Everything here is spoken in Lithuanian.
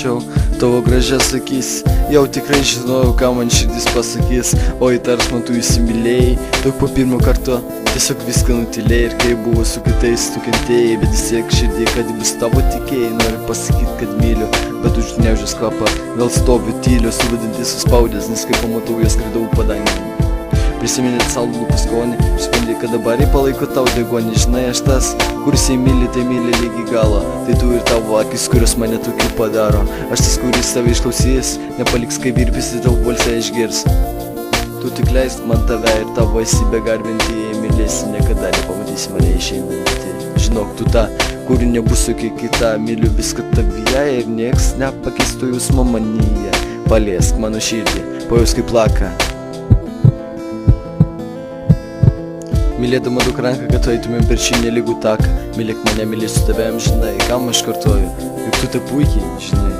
pamačiau tavo gražias akis, jau tikrai žinojau, ką man širdis pasakys. O į tarpsmą tu įsimylėjai, daug po pirmo karto tiesiog viską nutilėjai. Ir kai buvo su kitais tu kentėjai, bet vis tiek širdį, kad bus tavo tikėjai. Noriu pasakyti, kad myliu, bet užgniaužęs kvapą vėl stoviu tyliu, suvadinti suspaudęs, nes kai pamatau jas skridau padangę. Prisiminėt saldų lūpų skonį, išsprendė, kad dabar palaiko tau degonį. Žinai, aš tas, kuris įmyli, tai myli lygi galo. Tai tu ir tavo akis, kurios mane tokiu padaro. Aš tas, kuris tave išklausys, nepaliks, kai virpis ir tavo balsą išgirs. Tu tik leisk man tave ir tavo esybę garbinti, jei mylėsi, niekada nepamatysi mane išeinantį. Žinok, tu ta, kuri nebus jokia kita, myliu viską tavyje ir nieks nepakeistų jausmo manyje. Paliesk mano širdį, pajaus kaip plaka. Mylėdama daug ranką, kad tu eitumėm per šį nelygų taką. Mylėk mane, mylėsiu tave amžinai, kam aš kartoju, juk tu tai puikiai žinai.